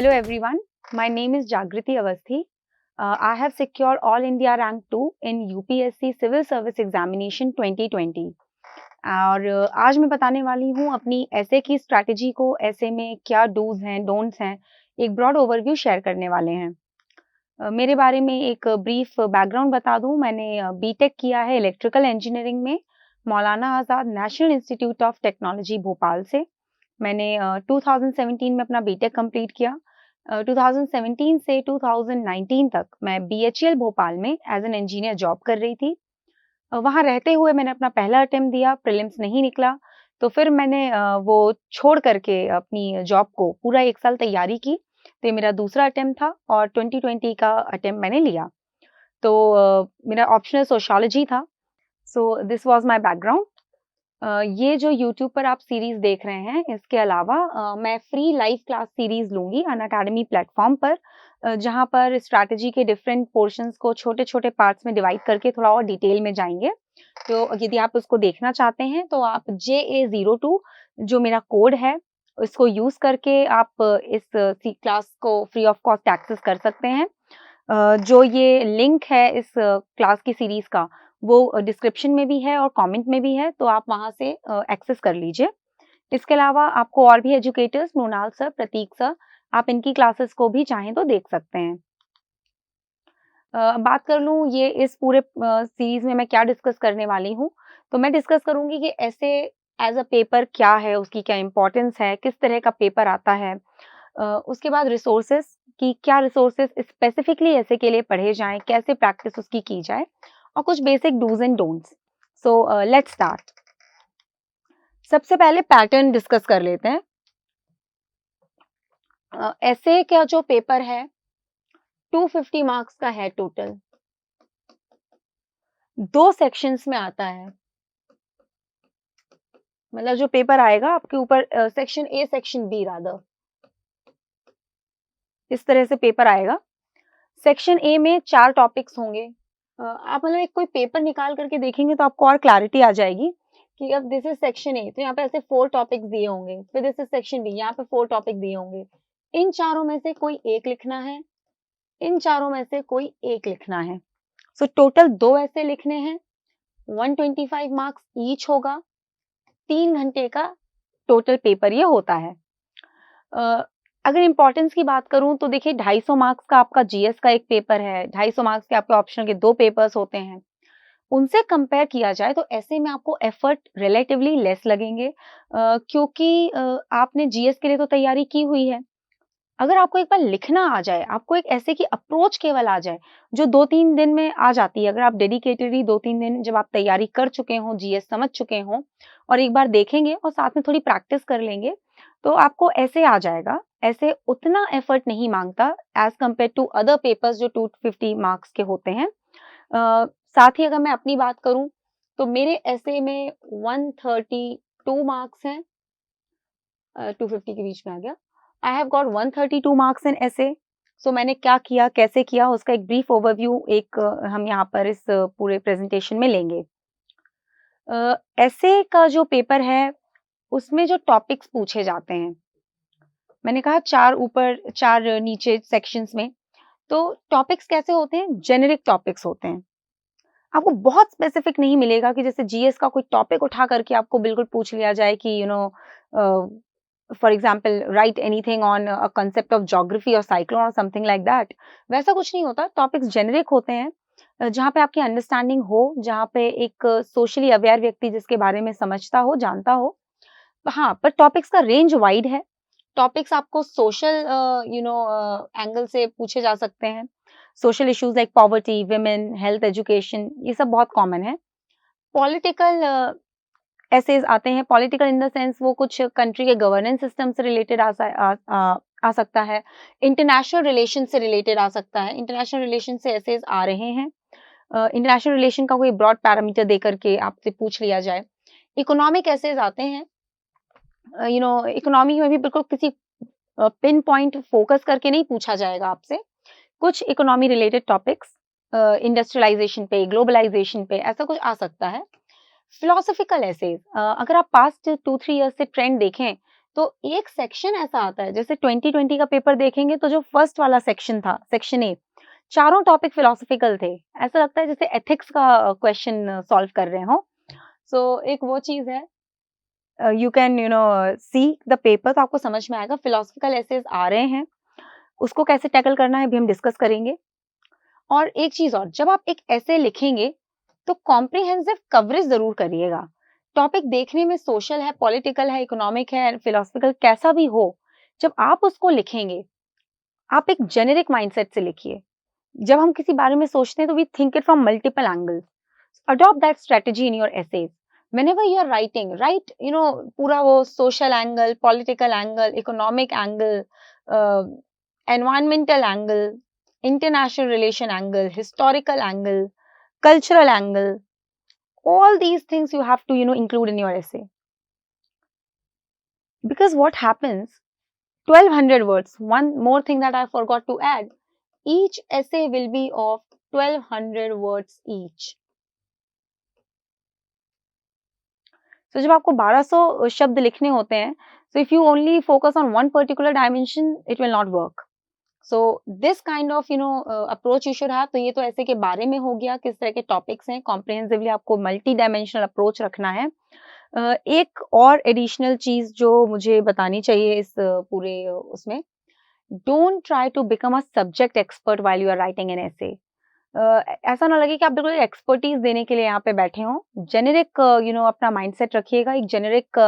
Hello everyone, my name is Jagriti Avasthi. I have secured All India Rank 2 in UPSC Civil Service Examination 2020 और आज मैं बताने वाली हूँ अपनी ऐसे की स्ट्रैटेजी को, ऐसे में क्या डूज हैं, डोंट्स हैं, एक ब्रॉड ओवरव्यू शेयर करने वाले हैं। मेरे बारे में एक ब्रीफ बैकग्राउंड बता दूँ, मैंने बीटेक किया है इलेक्ट्रिकल इंजीनियरिंग में Maulana Azad National Institute of Technology Bhopal से। मैंने 2017 में अपना बीटेक कंप्लीट किया। 2017 से 2019 तक मैं बीएचईएल भोपाल में एज एन इंजीनियर जॉब कर रही थी। वहाँ रहते हुए मैंने अपना पहला अटेम्प्ट दिया, प्रीलिम्स नहीं निकला, तो फिर मैंने वो छोड़ करके अपनी जॉब को पूरा 1 साल तैयारी की। तो ये मेरा दूसरा अटेम्प्ट था और 2020 का अटेम्प्ट मैंने लिया। तो मेरा ऑप्शनल सोशियोलॉजी था। So this was my background. ये जो यूट्यूब पर आप सीरीज देख रहे हैं, इसके अलावा मैं फ्री लाइव क्लास सीरीज लूंगी अनअकैडमी प्लेटफॉर्म पर, जहां पर स्ट्रैटेजी के डिफरेंट पोर्शंस को छोटे छोटे पार्ट्स में डिवाइड करके थोड़ा और डिटेल में जाएंगे। तो यदि आप उसको देखना चाहते हैं तो आप JA02 जो मेरा कोड है इसको यूज करके आप इस क्लास को फ्री ऑफ कॉस्ट एक्सेस कर सकते हैं। जो ये लिंक है इस क्लास की सीरीज का, वो डिस्क्रिप्शन में भी है और कमेंट में भी है, तो आप वहां से एक्सेस कर लीजिए। इसके अलावा आपको और भी एजुकेटर्स, मृणाल सर, प्रतीक सर, आप इनकी क्लासेस को भी चाहें तो देख सकते हैं। बात कर लूँ ये इस पूरे सीरीज में मैं क्या डिस्कस करने वाली हूँ, तो मैं डिस्कस करूंगी कि ऐसे एज अ पेपर क्या है, उसकी क्या इम्पोर्टेंस है, किस तरह का पेपर आता है। उसके बाद रिसोर्सेस कि क्या रिसोर्सेस स्पेसिफिकली ऐसे के लिए पढ़े जाएं, कैसे प्रैक्टिस उसकी की जाए, और कुछ basic dos and don'ts. So let's start. सबसे पहले पैटर्न डिस्कस कर लेते हैं। ऐसे का जो पेपर है 250 मार्क्स का है टोटल, 2 सेक्शंस में आता है। मतलब जो पेपर आएगा आपके ऊपर section A, section be rather, इस तरह से पेपर आएगा। सेक्शन ए में 4 टॉपिक्स होंगे। आप मतलब एक कोई पेपर निकाल करके देखेंगे तो आपको और क्लैरिटी आ जाएगी कि अब दिस इज सेक्शन ए, तो यहाँ पे ऐसे 4 टॉपिक्स दिए होंगे। फिर दिस इज सेक्शन बी, यहाँ पे 4 टॉपिक दिए होंगे। इन चारों में से कोई एक लिखना है, इन चारों में से कोई एक लिखना है। सो टोटल 2 ऐसे लिखने हैं, 125 मार्क्स ईच होगा। 3 घंटे का टोटल पेपर ये होता है। अगर इम्पोर्टेंस की बात करूं तो देखिए 250 मार्क्स का आपका जीएस का एक पेपर है, 250 मार्क्स के आपके ऑप्शनल के 2 पेपर्स होते हैं। उनसे कंपेयर किया जाए तो ऐसे में आपको एफर्ट रिलेटिवली लेस लगेंगे, क्योंकि आपने जीएस के लिए तो तैयारी की हुई है। अगर आपको एक बार लिखना आ जाए, आपको एक ऐसे की अप्रोच केवल आ जाए जो 2-3 दिन में आ जाती है, अगर आप डेडिकेटेडली 2-3 दिन जब आप तैयारी कर चुके हों, जीएस समझ चुके हों और एक बार देखेंगे और साथ में थोड़ी प्रैक्टिस कर लेंगे, तो आपको ऐसे आ जाएगा। ऐसे उतना एफर्ट नहीं मांगता as compare to other papers जो 250 मार्क्स के होते हैं। साथ ही अगर मैं अपनी बात करूं तो मेरे ऐसे में 132 मार्क्स हैं। 250 के बीच में आ गया। I have got 132 marks in ऐसे। सो मैंने क्या किया, कैसे किया, उसका एक ब्रीफ ओवरव्यू हम यहाँ पर इस पूरे प्रेजेंटेशन में लेंगे। ऐसे का जो पेपर है उसमें जो टॉपिक्स पूछे जाते हैं, मैंने कहा 4 ऊपर 4 नीचे सेक्शंस में, तो टॉपिक्स कैसे होते हैं, जेनेरिक टॉपिक्स होते हैं। आपको बहुत स्पेसिफिक नहीं मिलेगा कि जैसे जीएस का कोई टॉपिक उठा करके आपको बिल्कुल पूछ लिया जाए कि for example right anything on a concept of geography और साइक्लोन और समथिंग लाइक दैट। वैसा कुछ नहीं होता। टॉपिक्स जेनेरिक होते हैं, जहाँ पे आपकी अंडरस्टैंडिंग हो, जहाँ पे एक सोशली अवेयर व्यक्ति जिसके बारे में समझता हो, जानता हो। हाँ, पर टॉपिक्स का रेंज वाइड है। टॉपिक्स आपको सोशल एंगल से पूछे जा सकते हैं। Social issues like poverty, women, health, education, ये सब बहुत कॉमन है। पॉलिटिकल एसेज आते हैं। पॉलिटिकल इन द सेंस वो कुछ कंट्री के गवर्नेंस सिस्टम से रिलेटेड आ सकता है। इंटरनेशनल रिलेशन से रिलेटेड आ सकता है। इंटरनेशनल रिलेशन से एसेज आ रहे हैं। इंटरनेशनल रिलेशन का कोई ब्रॉड पैरामीटर दे करके आपसे पूछ लिया जाए। इकोनॉमिक एसेज आते हैं। इकोनॉमी में भी बिल्कुल किसी पिन पॉइंट फोकस करके नहीं पूछा जाएगा आपसे। कुछ इकोनॉमी रिलेटेड टॉपिक्स, इंडस्ट्रियलाइजेशन पे, ग्लोबलाइजेशन पे, ऐसा कुछ आ सकता है। फिलोसॉफिकल एसेज, अगर आप पास्ट 2-3 ईयर्स से ट्रेंड देखें तो एक सेक्शन ऐसा आता है, जैसे 2020 का पेपर देखेंगे तो जो फर्स्ट वाला सेक्शन था, सेक्शन ए, चारों टॉपिक फिलोसॉफिकल थे। ऐसा लगता है जैसे एथिक्स का क्वेश्चन सॉल्व कर रहे हो। सो एक वो चीज़ है। You can see the paper, तो आपको समझ में आएगा फिलोसॉफिकल एसेज आ रहे हैं, उसको कैसे टैकल करना है भी हम डिस्कस करेंगे। और एक चीज़ और, जब आप एक ऐसे लिखेंगे तो कॉम्प्रिहेंसिव कवरेज ज़रूर करिएगा। टॉपिक देखने में सोशल है, पॉलिटिकल है, इकोनॉमिक है, फिलोसॉफिकल कैसा भी हो, जब आप उसको लिखेंगे, आप एक जेनेरिक माइंडसेट से लिखिए। जब हम किसी बारे में सोचते हैं तो we think it from multiple angles. Adopt that strategy in your essays. Whenever you are writing, write पूरा वो social angle, political angle, economic angle, environmental angle, international relation angle, historical angle, cultural angle, all these things you have to include in your essay. Because what happens, 1200 words, one more thing that I forgot to add, each essay will be of 1200 words each. So जब आपको 1200 शब्द लिखने होते हैं, so if you only focus on one particular dimension, it will not work. So this kind of approach you should have. तो ये तो ऐसे के बारे में हो गया, किस तरह के टॉपिक्स हैं, कॉम्प्रिहेंसिवली आपको मल्टी डायमेंशनल अप्रोच रखना है। एक और एडिशनल चीज जो मुझे बतानी चाहिए इस पूरे उसमें, don't try to become a subject expert while you are writing an essay. ऐसा ना लगे कि आप बिल्कुल एक्सपर्टीज देने के लिए यहाँ पे बैठे हो। जेनेरिक अपना माइंडसेट रखिएगा, एक जेनेरिक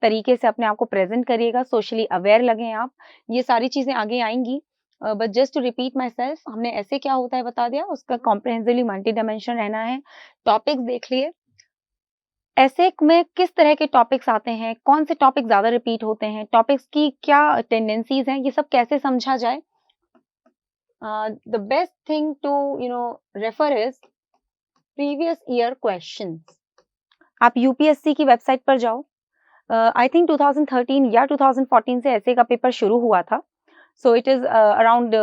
तरीके से अपने आप को प्रेजेंट करिएगा, सोशली अवेयर लगे आप। ये सारी चीजें आगे आएंगी। But just to repeat myself, हमने ऐसे क्या होता है बता दिया, उसका कॉम्प्रिहेंसिवली मल्टी डायमेंशन रहना है। टॉपिक्स देख लिए, ऐसे में किस तरह के टॉपिक्स आते हैं, कौन से टॉपिक ज्यादा रिपीट होते हैं, टॉपिक्स की क्या टेंडेंसीज हैं, ये सब कैसे समझा जाए। The best thing to refer is previous year questions. आप यूपीएससी की वेबसाइट पर जाओ। आई थिंक 2013 या 2014 से ऐसे का पेपर शुरू हुआ था। सो इट इज अराउंड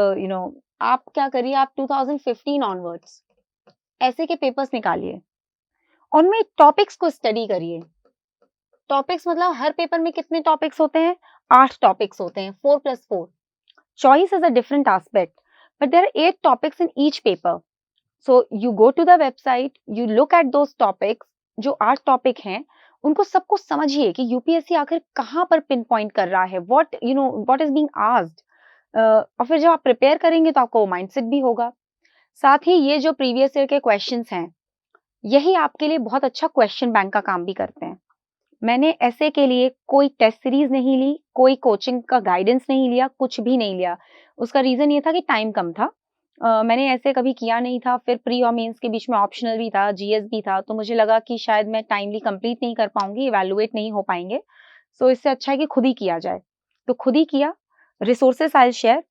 आप क्या करिए, आप 2015 ऑनवर्ड्स ऐसे के पेपर्स निकालिए, उनमें टॉपिक्स को स्टडी करिए। टॉपिक्स मतलब हर पेपर में कितने टॉपिक्स होते हैं, 8 टॉपिक्स होते हैं, 4+4। Choice is a different aspect, but there are 8 topics in each paper. So you go to the website, you look at those topics, जो 8 टॉपिक हैं उनको सबको समझिए कि यूपीएससी आखिर कहाँ पर पिन पॉइंट कर रहा है, व्हाट इज बीइंग आस्क्ड। और फिर जब आप प्रिपेयर करेंगे तो आपको माइंडसेट भी होगा। साथ ही ये जो प्रीवियस ईयर के क्वेश्चंस हैं, यही आपके लिए बहुत अच्छा क्वेश्चन बैंक का काम भी करते हैं। मैंने ऐसे के लिए कोई टेस्ट सीरीज नहीं ली, कोई कोचिंग का गाइडेंस नहीं लिया, कुछ भी नहीं लिया। उसका रीजन ये था कि टाइम कम था। मैंने ऐसे कभी किया नहीं था। फिर प्री और मेंस के बीच में ऑप्शनल भी था, जीएस भी था, तो मुझे लगा कि शायद मैं टाइमली कंप्लीट नहीं कर पाऊंगी, इवैल्यूएट नहीं हो पाएंगे। सो इससे अच्छा है कि खुद ही किया जाए। तो खुद ही किया। Resources I share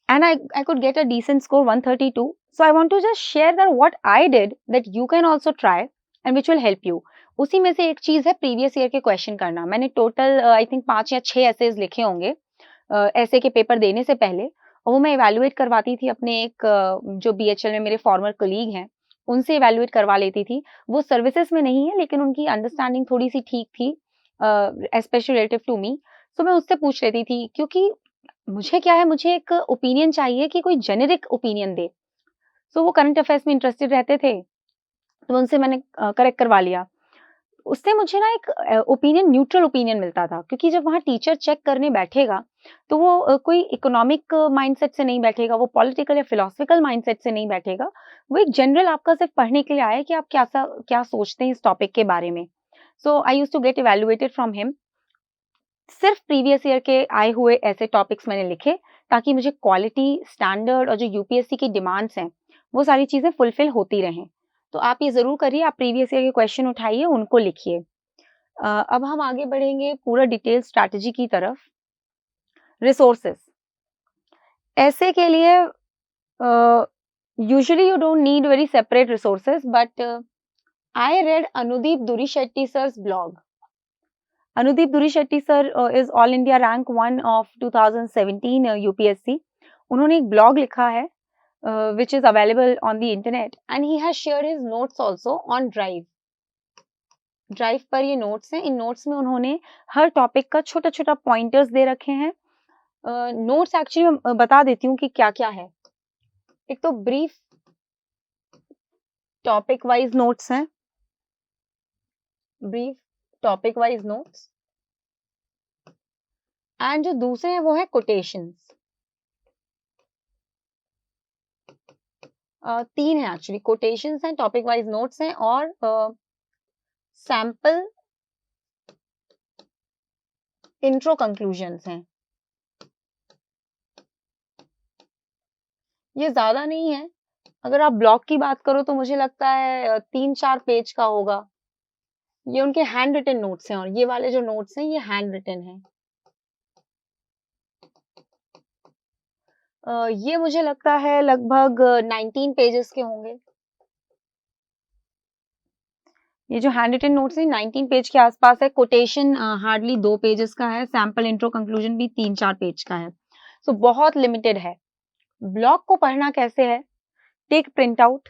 and I could get a decent score, 132. So I want to just share that what I did that you can also try and which will help you. उसी में से एक चीज है प्रीवियस ईयर के question करना। मैंने total I think 5 या 6 एसेज लिखे होंगे ऐसे के पेपर देने से पहले, और वो मैं इवैल्यूएट करवाती थी अपने एक जो बीएचएल में मेरे फॉर्मर कलीग हैं उनसे इवैल्यूएट करवा लेती थी। वो सर्विसेज में नहीं है लेकिन उनकी अंडरस्टैंडिंग थोड़ी सी ठीक थी स्पेशली रिलेटिव टू मी। सो मैं उससे पूछ लेती थी, क्योंकि मुझे क्या है, मुझे एक ओपिनियन चाहिए कि कोई जेनेरिक ओपिनियन दे। सो वो करंट अफेयर्स में इंटरेस्टेड रहते थे, तो उनसे मैंने करेक्ट करवा लिया। उससे मुझे ना एक ओपिनियन, न्यूट्रल ओपिनियन मिलता था, क्योंकि जब वहाँ टीचर चेक करने बैठेगा तो वो कोई इकोनॉमिक माइंडसेट से नहीं बैठेगा, वो पॉलिटिकल या फिलोसफिकल माइंडसेट से नहीं बैठेगा। वो एक जनरल आपका सिर्फ पढ़ने के लिए आया है कि आप क्या सोचते हैं इस टॉपिक के बारे में। So I used to get evaluated from him. सिर्फ प्रीवियस ईयर के आए हुए ऐसे टॉपिक्स मैंने लिखे ताकि मुझे क्वालिटी, स्टैंडर्ड और जो यूपीएससी की डिमांड्स हैं वो सारी चीजें फुलफिल होती रहें। तो आप ये जरूर करिए, आप प्रीवियस ईयर के क्वेश्चन उठाइए, उनको लिखिए। अब हम आगे बढ़ेंगे पूरा डिटेल स्ट्रैटेजी की तरफ। रिसोर्सेस, ऐसे के लिए usually you don't need very separate resources, but I read Anudeep Durishetty sir's blog. Anudeep Durishetty sir is All India Rank 1 of 2017 UPSC. उन्होंने एक ब्लॉग लिखा है which is available on the internet and he has shared his notes also on Drive. Drive पर ये notes हैं। इन notes में उन्होंने हर topic का छोटा-छोटा पॉइंटर्स दे रखे हैं। नोट्स एक्चुअली मैं बता देती हूँ कि क्या-क्या है। एक तो ब्रीफ टॉपिक वाइज नोट्स हैं, brief topic wise notes, and जो दूसरे हैं वो है कोटेशंस। 3 हैं एक्चुअली, कोटेशंस हैं, टॉपिक वाइज नोट्स हैं और सैंपल इंट्रो कंक्लूजन्स हैं। ये ज़्यादा नहीं है। अगर आप ब्लॉग की बात करो तो मुझे लगता है 3-4 पेज का होगा। ये उनके हैंड रिटन नोट्स हैं और ये वाले जो नोट्स हैं ये हैंड रिटन हैं। ये मुझे लगता है लगभग 19 पेजेस के होंगे। ये जो हैंड रिटन नोट्स हैं 19 पेज के आसपास है। कोटेशन हार्डली 2 पेजेस का है। सैंपल इंट्रो कंक्लूजन भी 3-4 पेज का है। सो बहुत लिमिटेड है। ब्लॉग को पढ़ना कैसे है? Take print out,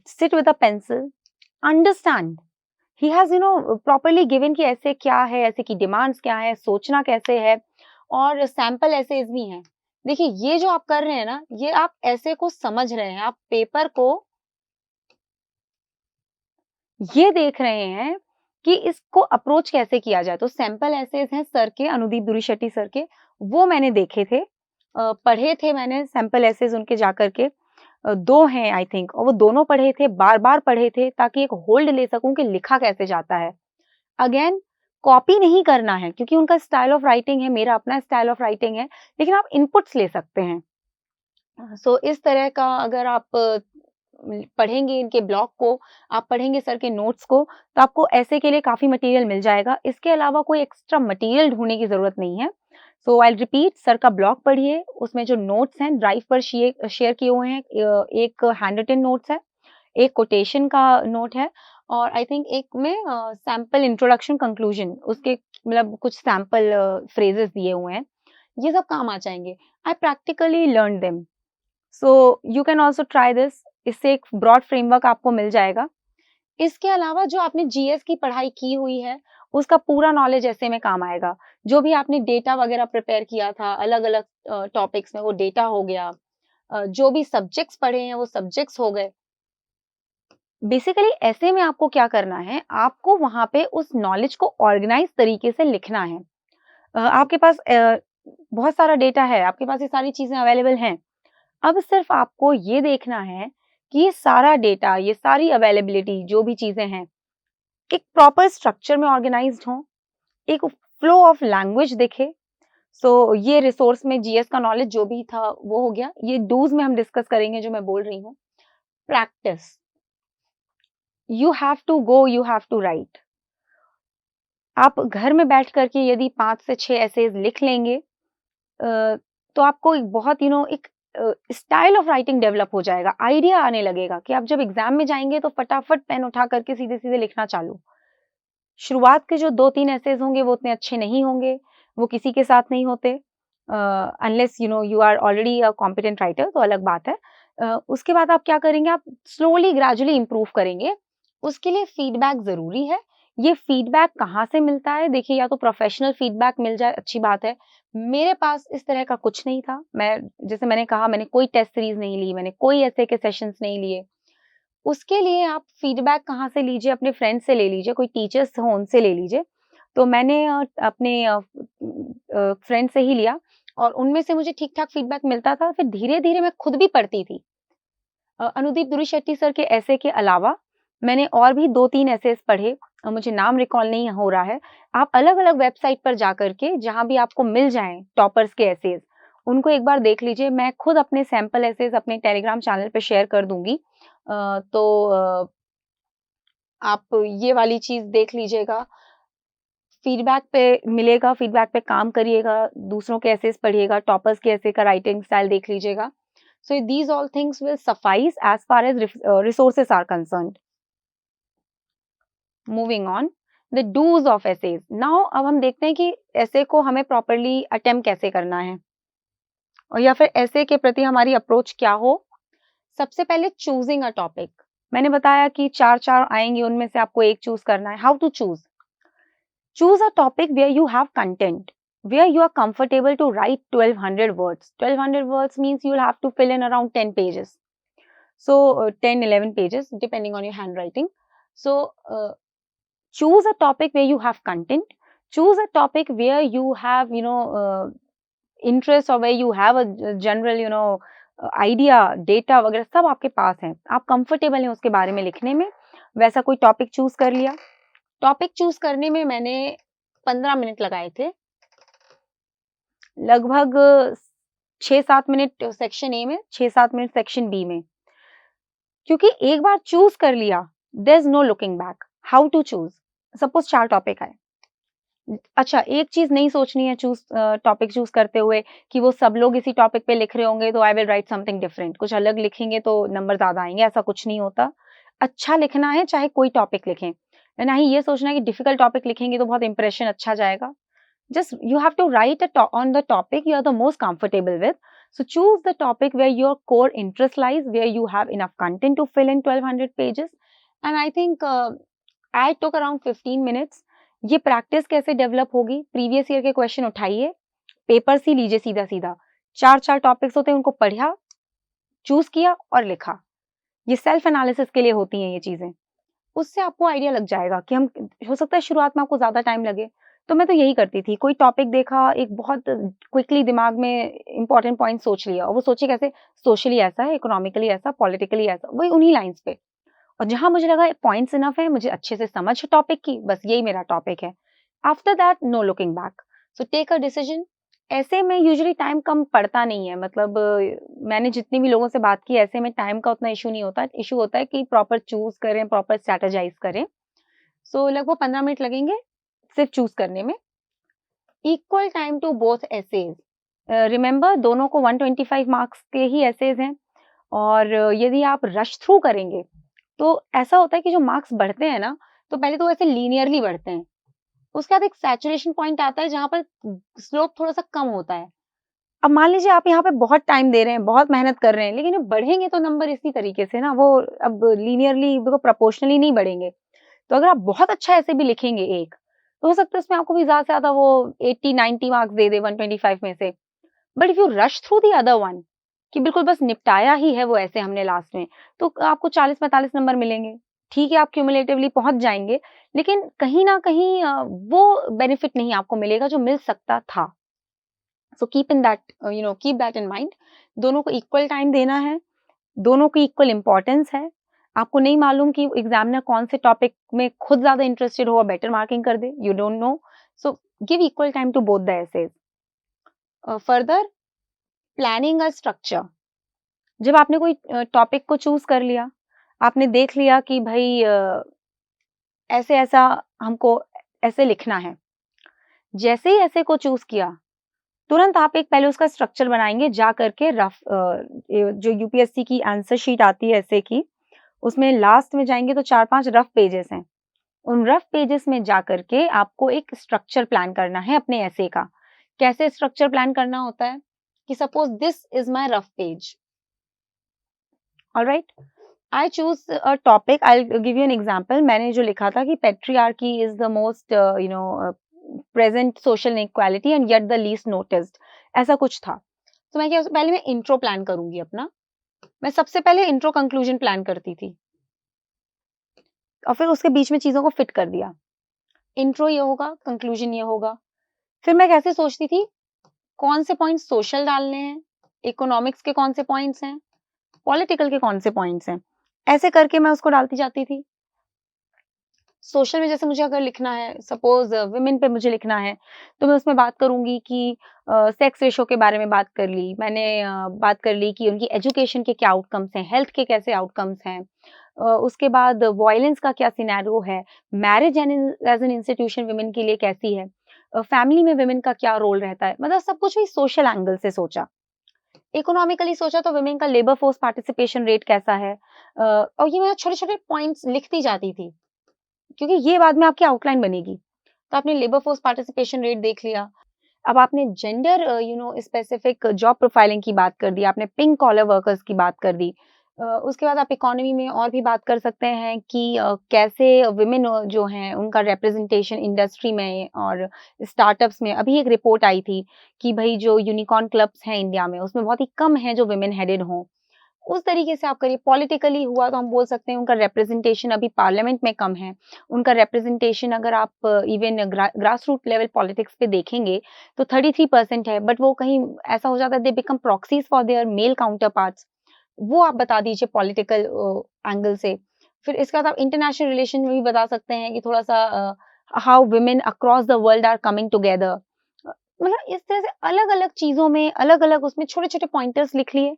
sit with a pencil, understand. He has properly given कि ऐसे क्या है, ऐसे की डिमांड्स क्या है, सोचना कैसे है, और सैंपल एसेज भी हैं। देखिए ये जो आप कर रहे हैं ना, ये आप ऐसे को समझ रहे हैं, आप पेपर को ये देख रहे हैं कि इसको अप्रोच कैसे किया जाए। तो सैंपल एसेज हैं सर के, अनुदीप दुरीशेट्टी सर के, वो मैंने देखे थे, पढ़े थे मैंने सैंपल एसेज उनके जाकर के। 2 हैं आई थिंक, और वो दोनों पढ़े थे, बार-बार पढ़े थे ताकि एक होल्ड ले सकूँ कि लिखा कैसे जाता है। अगेन कॉपी नहीं करना है क्योंकि उनका स्टाइल ऑफ राइटिंग है, मेरा अपना स्टाइल ऑफ राइटिंग है, लेकिन आप इनपुट्स ले सकते हैं। सो इस तरह का अगर आप पढ़ेंगे इनके ब्लॉग को, आप पढ़ेंगे सर के नोट्स को, तो आपको ऐसे के लिए काफ़ी मटेरियल मिल जाएगा। इसके अलावा कोई एक्स्ट्रा मटेरियल ढूँढने की ज़रूरत नहीं है। सो आई विल रिपीट, सर का ब्लॉग पढ़िए, उसमें जो नोट्स हैं ड्राइव पर शेयर किए हुए हैं। एक हैंड रिटन नोट्स है, एक कोटेशन का नोट है, और आई थिंक एक में सैंपल इंट्रोडक्शन कंक्लूजन, उसके मतलब कुछ सैंपल फ्रेजेस दिए हुए हैं। ये सब काम आ जाएँगे। I practically learned them. So you can also try this. इससे एक ब्रॉड फ्रेमवर्क आपको मिल जाएगा। इसके अलावा जो आपने जीएस की पढ़ाई की हुई है, उसका पूरा नॉलेज ऐसे में काम आएगा। जो भी आपने डेटा वगैरह प्रिपेयर किया था, अलग-अलग टॉपिक्स में, वो डेटा हो गया। जो भी सब्जेक्ट्स पढ़े हैं, वो सब्जेक्ट्स हो गए। बेसिकली ऐसे में आपको क्या करना है, आपको वहाँ पे उस नॉलेज को ऑर्गेनाइज़ तरीके से लिखना है। आपके पास बहुत सारा डेटा है, आपके पास ये सारी चीज़ें अवेलेबल हैं। अब सिर्फ आपको ये देखना है कि ये सारा डेटा, ये सारी अवेलेबिलिटी जो भी चीज़ें हैं, एक प्रॉपर स्ट्रक्चर में ऑर्गेनाइज़्ड हों, एक फ्लो ऑफ लैंग्वेज दिखे। सो ये रिसोर्स में जीएस का नॉलेज जो भी था वो हो गया। ये डूज़ में हम डिस्कस करेंगे जो मैं बोल रही हूँ। Practice, you have to go, you have to write. आप घर में बैठ कर के यदि 5 से 6 एसेज लिख लेंगे, तो आपको एक बहुत एक स्टाइल ऑफ राइटिंग डेवलप हो जाएगा, आइडिया आने लगेगा कि आप जब एग्जाम में जाएंगे तो फटाफट पेन उठा करके सीधे-सीधे लिखना चालू। शुरुआत के जो 2-3 एसेज होंगे वो उतने अच्छे नहीं होंगे, वो किसी के साथ नहीं होते, unless you are already a competent writer, तो अलग बात है। उसके बाद आप क्या करेंगे, आप स्लोली ग्रेजुअली इम्प्रूव करेंगे। उसके लिए फीडबैक ज़रूरी है। ये फीडबैक कहाँ से मिलता है? देखिए, या तो प्रोफेशनल फीडबैक मिल जाए, अच्छी बात है। मेरे पास इस तरह का कुछ नहीं था। जैसे मैंने कहा, मैंने कोई टेस्ट सीरीज़ नहीं ली, मैंने कोई ऐसे के सेशंस नहीं लिए। उसके लिए आप फीडबैक कहाँ से लीजिए? अपने फ्रेंड से ले लीजिए, कोई टीचर्स हों उनसे ले लीजिए। तो मैंने अपने फ्रेंड से ही लिया और उनमें से मुझे ठीक-ठाक फीडबैक मिलता था। फिर धीरे-धीरे मैं खुद भी पढ़ती थी। अनुदीप दुरीशेट्टी सर के एसे के अलावा मैंने और भी 2-3 एसेस पढ़े, मुझे नाम रिकॉल नहीं हो रहा है। आप अलग-अलग वेबसाइट पर जाकर के जहाँ भी आपको मिल जाएँ टॉपर्स के एसेस, उनको एक बार देख लीजिए। मैं खुद अपने सैंपल एसेस अपने टेलीग्राम चैनल पे शेयर कर दूँगी। आप ये वाली चीज़ देख लीजिएगा। फीडबैक पे मिलेगा, फीडबैक पे काम करिएगा, दूसरों के एसेस पढ़िएगा, टॉपर्स के एसे का राइटिंग स्टाइल देख लीजिएगा। So these all things will suffice as far as resources are concerned. Moving on, the do's of essays. Now अब हम देखते हैं कि ऐसे को हमें properly attempt कैसे करना है और या फिर ऐसे के प्रति हमारी अप्रोच क्या हो। सबसे पहले choosing a topic. मैंने बताया कि 4 आएंगे, उनमें से आपको एक चूज करना है. How to choose? Choose a topic where you have content, where you are comfortable to write 1200 words. 1200 words means you'll have to fill in around 10 pages. So 10, 11 pages, depending on your handwriting. So choose a topic where you have content. Choose a topic where you have, interest, or where you have a general, idea, data वगैरह सब आपके पास है. आप comfortable हैं उसके बारे में लिखने में. वैसा कोई टॉपिक चूज कर लिया. टॉपिक चूज करने में मैंने 15 मिनट लगाए थे. लगभग 6-7 मिनट सेक्शन ए में, 6-7 मिनट सेक्शन बी में. क्योंकि एक बार चूज कर लिया, there is no looking back. How to choose? Suppose 4 topic है. अच्छा, एक चीज नहीं सोचनी है टॉपिक चूज करते हुए कि वो सब लोग इसी टॉपिक पे लिख रहे होंगे तो I will write something different. कुछ अलग लिखेंगे तो नंबर ज्यादा आएंगे, ऐसा कुछ नहीं होता. अच्छा लिखना है चाहे कोई टॉपिक लिखें. ना ही ये सोचना है कि डिफिकल्ट टॉपिक लिखेंगे तो बहुत इंप्रेशन अच्छा जाएगा. Just you have to write on the topic you are the most comfortable with. So choose the topic where your core interest lies, where you have enough content to fill in 1200 pages. And I think I took around 15 minutes. ये practice कैसे develop होगी? Previous year के question उठाइए, paper से लीजिए सीधा सीधा. 4 topics होते हैं, उनको पढ़ा, चूज किया और लिखा. ये सेल्फ एनालिसिस के लिए होती हैं ये चीजें. उससे आपको आइडिया लग जाएगा कि हम, हो सकता है शुरुआत में आपको ज्यादा टाइम लगे. तो मैं तो यही करती थी. कोई टॉपिक देखा, एक बहुत क्विकली दिमाग में इंपॉर्टेंट पॉइंट सोच लिया, और वो सोचे कैसे, सोशली ऐसा है, इकोनॉमिकली ऐसा, पॉलिटिकली ऐसा, वही उन्हीं लाइंस पे. और जहां मुझे लगा पॉइंट्स इनफ है, मुझे अच्छे से समझ टॉपिक की, बस यही मेरा टॉपिक है. After that no looking back. So take a decision. ऐसे में यूजुअली टाइम कम पड़ता नहीं है. मतलब मैंने जितनी भी लोगों से बात की, ऐसे में टाइम का उतना इशू नहीं होता. इशू होता है कि प्रॉपर चूज करें, प्रॉपर स्ट्रेटेजाइज करें. सो लगभग 15 मिनट लगेंगे सिर्फ चूज करने में. Equal time to both essays. Remember, दोनों को 125 मार्क्स के ही एसेज हैं. और यदि आप रश थ्रू करेंगे तो ऐसा होता है कि जो मार्क्स बढ़ते हैं ना, तो पहले तो ऐसे लीनियरली बढ़ते हैं. उसके बाद एक सैचुरेशन पॉइंट आता है जहां पर स्लोप थोड़ा सा कम होता है. अब मान लीजिए आप यहाँ पे बहुत टाइम दे रहे हैं, बहुत मेहनत कर रहे हैं, लेकिन बढ़ेंगे तो नंबर इसी तरीके से ना, वो अब लीनियरली प्रोपोर्शनली नहीं बढ़ेंगे. तो अगर आप बहुत अच्छा ऐसे भी लिखेंगे एक, तो हो सकता है उसमें आपको भी ज्यादा से ज्यादा वो 80-90 मार्क्स दे दे 125 में से. But if you rush through the other one, कि बिल्कुल बस निपटाया ही है वो ऐसे हमने लास्ट में, तो आपको 40-45 नंबर मिलेंगे. ठीक है, आप क्यूमुलेटिवली पहुंच जाएंगे, लेकिन कहीं ना कहीं वो बेनिफिट नहीं आपको मिलेगा जो मिल सकता था. So keep that in mind. दोनों को इक्वल टाइम देना है, दोनों की इक्वल इंपॉर्टेंस है. आपको नहीं मालूम कि एग्जामिनर कौन से टॉपिक में खुद ज्यादा इंटरेस्टेड हो और बेटर मार्किंग कर दे. You don't know. So give equal time to both the essays. Further, planning a structure. जब आपने कोई टॉपिक को चूज कर लिया, आपने देख लिया कि भाई ऐसे ऐसा हमको ऐसे लिखना है. जैसे ही ऐसे को चूज किया, तुरंत आप एक पहले उसका स्ट्रक्चर बनाएंगे. जा करके रफ जो यूपीएससी की आंसर शीट आती है ऐसे की, उसमें लास्ट में जाएंगे तो 4-5 रफ पेजेस हैं. उन रफ पेजेस में जा करके आपको एक स्ट्रक्चर प्लान करना है अपने ऐसे का. कैसे स्ट्रक्चर प्लान करना होता है कि suppose this is my rough page. Alright, I choose a topic. I give you an example. मैंने जो लिखा था कि patriarchy is the most present social inequality and yet the least noticed, ऐसा कुछ था. तो मैं क्या, पहले मैं इंट्रो प्लान करूंगी अपना. मैं सबसे पहले इंट्रो कंक्लूजन प्लान करती थी, और फिर उसके बीच में चीजों को फिट कर दिया. इंट्रो ये होगा, कंक्लूजन ये होगा. फिर मैं कैसे सोचती थी, कौन से पॉइंट्स सोशल डालने हैं, इकोनॉमिक्स के कौन से पॉइंट्स हैं, पॉलिटिकल के कौन से पॉइंट्स हैं, ऐसे करके मैं उसको डालती जाती थी. सोशल में जैसे मुझे अगर लिखना है, सपोज विमेन पे मुझे लिखना है, तो मैं उसमें बात करूंगी कि सेक्स रेशो के बारे में बात कर ली मैंने. बात कर ली कि उनकी एजुकेशन के क्या आउटकम्स हैं, हेल्थ के कैसे आउटकम्स हैं. उसके बाद वायलेंस का क्या सिनेरियो है, marriage as an institution women के लिए कैसी है, फैमिली में विमेन का क्या रोल रहता है. मतलब सब कुछ भी सोशल एंगल से सोचा. इकोनॉमिकली सोचा तो विमेन का लेबर फोर्स पार्टिसिपेशन रेट कैसा है. और ये मैं छोटे छोटे पॉइंट्स लिखती जाती थी, क्योंकि ये बाद में आपकी आउटलाइन बनेगी. तो आपने लेबर फोर्स पार्टिसिपेशन रेट देख लिया. अब आपने जेंडर स्पेसिफिक जॉब प्रोफाइलिंग की बात कर दी, आपने पिंक कॉलर वर्कर्स की बात कर दी. उसके बाद आप इकोनॉमी में और भी बात कर सकते हैं कि कैसे विमेन जो हैं उनका रिप्रेजेंटेशन इंडस्ट्री में और स्टार्टअप्स में। अभी एक रिपोर्ट आई थी कि भई जो यूनिकॉर्न क्लब्स हैं इंडिया में, उसमें बहुत ही कम हैं जो विमेन हेडेड हों। उस तरीके से आप करिए। पॉलिटिकली हुआ तो हम बोल सकते हैं उनका रिप्रेजेंटेशन अभी पार्लियामेंट में कम है। उनका रिप्रेजेंटेशन अगर आप even grass root level politics पे देखेंगे तो 33% है, बट वो कहीं ऐसा हो जाता है they become proxies for their mail counter parts. वो आप बता दीजिए पॉलिटिकल एंगल से। फिर इसके बाद आप इंटरनेशनल रिलेशन में भी बता सकते हैं कि थोड़ा-सा how women across the world are coming together. मतलब इस तरह से अलग-अलग चीज़ों में, अलग-अलग उसमें छोटे-छोटे पॉइंटर्स लिख लिए।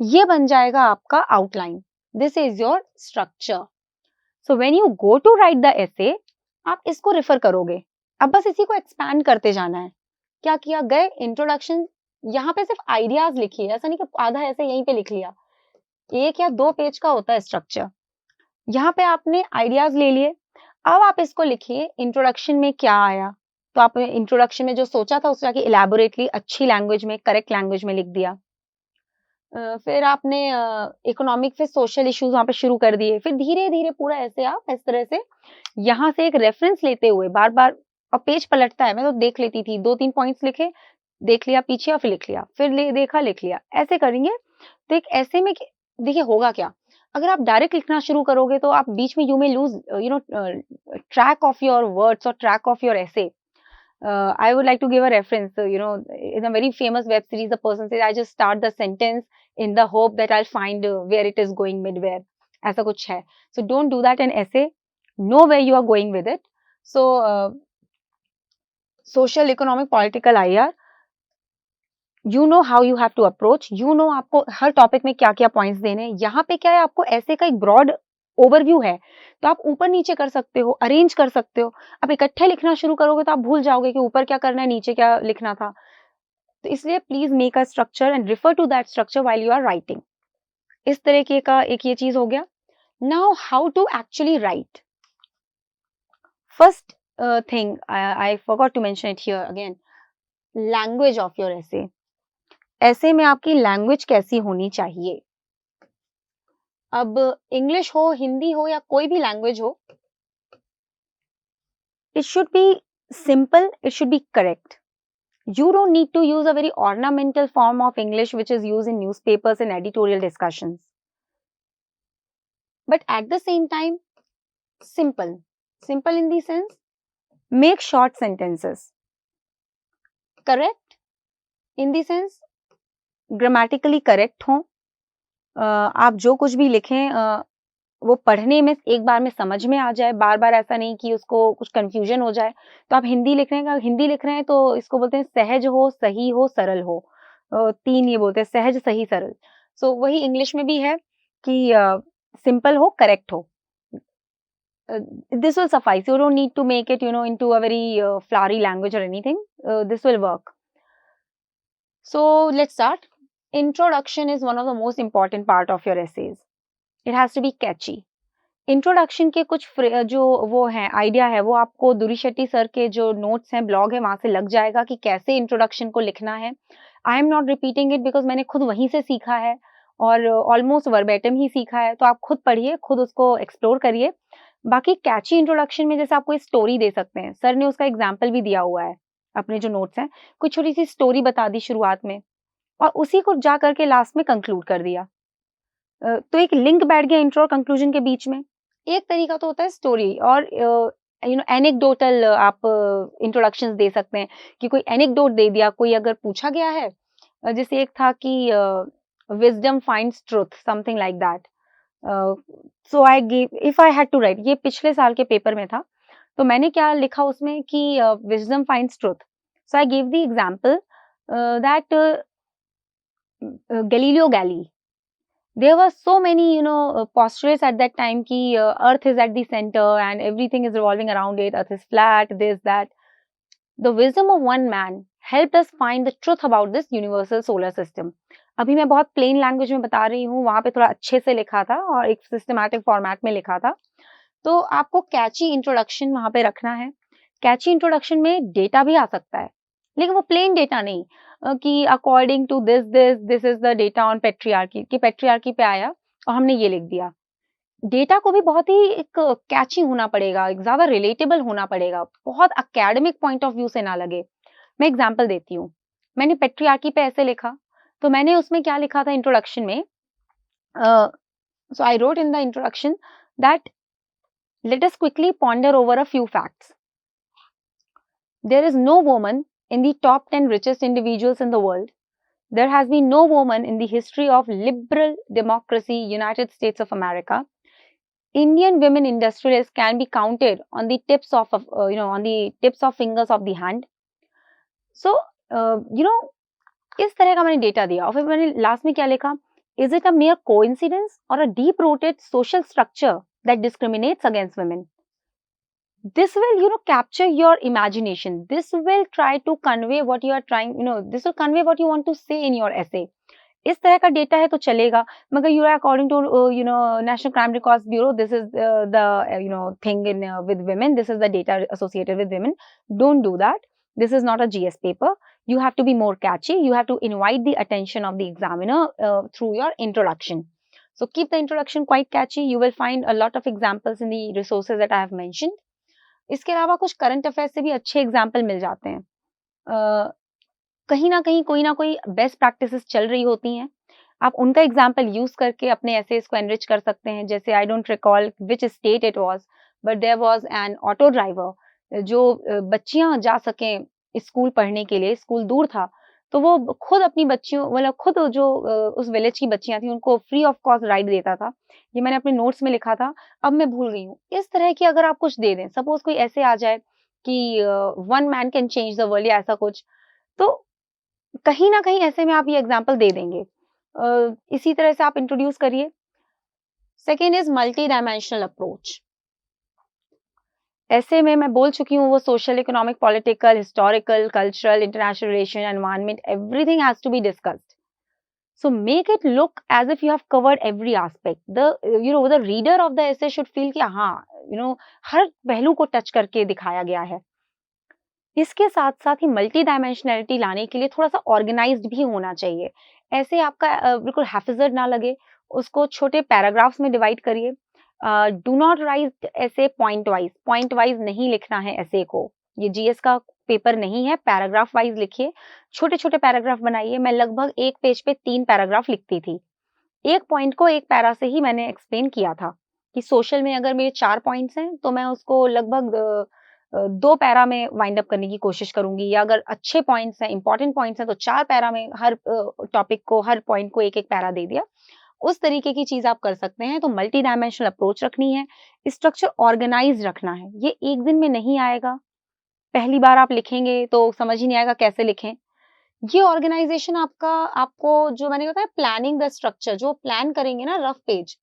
ये बन जाएगा आपका outline. This is your structure. So when you go to write the essay, आप इसको रेफर करोगे। अब बस इसी को एक्सपैंड करते जाना है। क्या किया? गए इंट्रोडक्शन, यहाँ पे सिर्फ आइडियाज़ लिखिए, ऐसा नहीं कि आधा ऐसे यहीं पे लिख लिया। 1 या 2 पेज का होता है स्ट्रक्चर। यहाँ पे आपने आइडियाज़ ले लिए, अब आप इसको लिखिए इंट्रोडक्शन में क्या आया? तो आपने इंट्रोडक्शन में जो सोचा था उससे जाके इलैबोरेटली अच्छी लैंग्वेज में, करेक्ट लैंग्वेज में लिख दिया। फिर आपने इकोनॉमिक फिर सोशल इश्यूज़ वहाँ पे शुरू कर दिए। फिर धीरे-धीरे पूरा ऐसे आप इस तरह से यहाँ से एक रेफरेंस लेते हुए बार-बार, और पेज पलटता है, मैं तो देख लेती थी, 2-3 पॉइंट्स लिखे, देख लिया पीछे और फिर लिख लिया, फिर ले देखा, लिख लिया। ऐसे करेंगे तो एक ऐसे में कि देखिए होगा क्या, अगर आप डायरेक्ट लिखना शुरू करोगे तो आप बीच में you may lose track of your words और track of your essay. I would like to give a reference. So, in a very famous web series, the person says, "I just start the sentence in the hope that I'll find where it is going midway." ऐसा कुछ है. So don't do that in essay. Know where you are going with it. So social, economic, political IR. You know how you have to approach. You know आपको हर topic में क्या-क्या points देने हैं. यहाँ पे क्या है, आपको ऐसे का एक ब्रॉड ओवरव्यू है, तो आप ऊपर नीचे कर सकते हो, अरेंज कर सकते हो। आप इकट्ठे लिखना शुरू करोगे तो आप भूल जाओगे कि ऊपर क्या करना है, नीचे क्या लिखना था। तो इसलिए please make a structure and refer to that structure while you are writing. इस तरीके का एक ये चीज हो गया। Now how to actually write. First thing I forgot to mention it here again, language of your essay. ऐसे में आपकी लैंग्वेज कैसी होनी चाहिए? अब इंग्लिश हो, हिंदी हो या कोई भी लैंग्वेज हो, it should be simple, it should be correct. You don't need to use a very ornamental form of English which is used in newspapers and editorial discussions. But at the same time, simple. Simple in the sense, make short sentences. Correct in the sense, grammatically correct हो। आप जो कुछ भी लिखें वो पढ़ने में एक बार में समझ में आ जाए, बार-बार ऐसा नहीं कि उसको कुछ कन्फ्यूजन हो जाए। तो आप हिंदी लिख रहे हैं तो इसको बोलते हैं सहज हो, सही हो, सरल हो। 3 ये बोलते हैं, सहज, सही, सरल। सो वही इंग्लिश में भी है कि सिंपल हो, करेक्ट हो। This will suffice, you don't need to make it into a very flowery language और anything, this will work. So let's start. Introduction is one of the most important part of your essays. It has to be catchy. Introduction के कुछ जो वो हैं idea है, वो आपको दुरी शेट्टी सर के जो नोट्स हैं, ब्लॉग है, वहां से लग जाएगा कि कैसे इंट्रोडक्शन को लिखना है। आई am not repeating it because मैंने खुद वहीं से सीखा है और ऑलमोस्ट वर्बेटम ही सीखा है। तो आप खुद पढ़िए, खुद उसको एक्सप्लोर करिए। बाकी कैची इंट्रोडक्शन में जैसे आप कोई स्टोरी दे सकते हैं, सर ने उसका एग्जाम्पल भी दिया हुआ है अपने जो नोट्स हैं। कोई छोटी सी स्टोरी बता दी शुरुआत में और उसी को जा करके लास्ट में कंक्लूड कर दिया। तो एक लिंक बैठ गया इंट्रो और कंक्लूजन के बीच में। एक तरीका तो होता है स्टोरी और एनेक्डोटल आप इंट्रोडक्शंस दे सकते हैं कि कोई एनेक्डोट दे दिया, कोई अगर पूछा गया है, जैसे एक था कि wisdom finds truth, something like that. So I give, if I had to write, ये पिछले साल के पेपर में था, तो मैंने क्या लिखा उसमें कि wisdom finds truth. So I give the example that Galileo gali, there were so many postulates at that time ki earth is at the center and everything is revolving around it, earth is flat, this that. The wisdom of one man helped us find the truth about this universal solar system. अभी मैं बहुत plain language में बता रही हूँ, वहां पे थोड़ा अच्छे से लिखा था और एक सिस्टमैटिक फॉर्मेट में लिखा था। तो आपको कैची इंट्रोडक्शन वहां पे रखना है। कैची इंट्रोडक्शन में डेटा भी आ सकता है, लेकिन वो प्लेन डेटा नहीं कि according to this is the data on patriarchy, कि पेट्रियार्की पे आया और हमने ये लिख दिया। डेटा को भी बहुत ही एक कैची होना पड़ेगा, एक ज़्यादा रिलेटेबल होना पड़ेगा, बहुत एकेडमिक पॉइंट ऑफ व्यू से ना लगे। मैं एग्ज़ाम्पल देती हूँ। मैंने पैट्रियार्की पे ऐसे लिखा, तो मैंने उसमें क्या लिखा था इंट्रोडक्शन में, so I wrote in the introduction that let us quickly ponder over a few facts. There is no woman in the top 10 richest individuals in the world. There has been no woman in the history of liberal democracy, United States of America. Indian women industrialists can be counted on the tips of on the tips of fingers of the hand. So इस तरह का मैंने data दिया और फिर मैंने last में क्या लिखा, is it a mere coincidence और a deep rooted social structure that discriminates against women. This will capture your imagination. This will try to convey what you are trying, this will convey what you want to say in your essay. इस तरह का data है तो चलेगा, मगर you are according to National Crime Records Bureau, this is the thing in with women, this is the data associated with women. Don't do that. This is not a GS paper. You have to be more catchy. You have to invite the attention of the examiner through your introduction. So keep the introduction quite catchy. You will find a lot of examples in the resources that I have mentioned. इसके अलावा कुछ current affairs से भी अच्छे example मिल जाते हैं. कहीं ना कहीं कोई ना कोई बेस्ट प्रैक्टिसेस चल रही होती हैं, आप उनका एग्जाम्पल यूज करके अपने एसेज को एनरिच कर सकते हैं. जैसे I don't recall which state it was, but there was an auto driver जो बच्चियां जा सकें स्कूल पढ़ने के लिए, स्कूल दूर था, तो वो खुद अपनी बच्चियों, मतलब खुद जो उस विलेज की बच्चियां थी उनको फ्री ऑफ कॉस्ट राइड देता था. ये मैंने अपने नोट्स में लिखा था, अब मैं भूल गई हूँ. इस तरह की अगर आप कुछ दे दें, सपोज कोई ऐसे आ जाए कि one man can change the world या ऐसा कुछ, तो कहीं ना कहीं ऐसे में आप ये एग्जाम्पल दे देंगे. इसी तरह से आप इंट्रोड्यूस करिए. Second is multi dimensional approach. ऐसे में मैं बोल चुकी हूँ, वो social, economic, political, historical, cultural, international relation, environment, everything has to be discussed. So make it look as if you have covered every aspect. The reader of the essay should feel कि हाँ, हर पहलू को touch करके दिखाया गया है. इसके साथ साथ ही मल्टी डायमेंशनलिटी लाने के लिए थोड़ा सा ऑर्गेनाइज्ड भी होना चाहिए. ऐसे आपका बिल्कुल हैफिजर्ड ना लगे, उसको छोटे पैराग्राफ्स में डिवाइड करिए. डू नॉट राइट ऐसे पॉइंट वाइज नहीं लिखना है ऐसे को. ये जीएस का पेपर नहीं है, पैराग्राफ वाइज लिखिए, छोटे छोटे पैराग्राफ बनाइए. मैं लगभग एक पेज पे 3 पैराग्राफ लिखती थी. एक पॉइंट को एक पैरा से ही मैंने एक्सप्लेन किया था कि सोशल में अगर मेरे 4 पॉइंट्स हैं तो मैं उसको लगभग 2 पैरा में वाइंड अप करने की कोशिश करूंगी, या अगर अच्छे पॉइंट्स हैं, इंपॉर्टेंट पॉइंट्स हैं, तो 4 पैरा में हर टॉपिक को, हर पॉइंट को एक एक पैरा दे दिया. उस तरीके की चीज आप कर सकते हैं. तो मल्टी डायमेंशनल अप्रोच रखनी है, स्ट्रक्चर ऑर्गेनाइज रखना है. ये एक दिन में नहीं आएगा, पहली बार आप लिखेंगे तो समझ ही नहीं आएगा कैसे लिखें. ये ऑर्गेनाइजेशन आपको जो मैंने बताया, प्लानिंग द स्ट्रक्चर, जो प्लान करेंगे ना रफ पेज,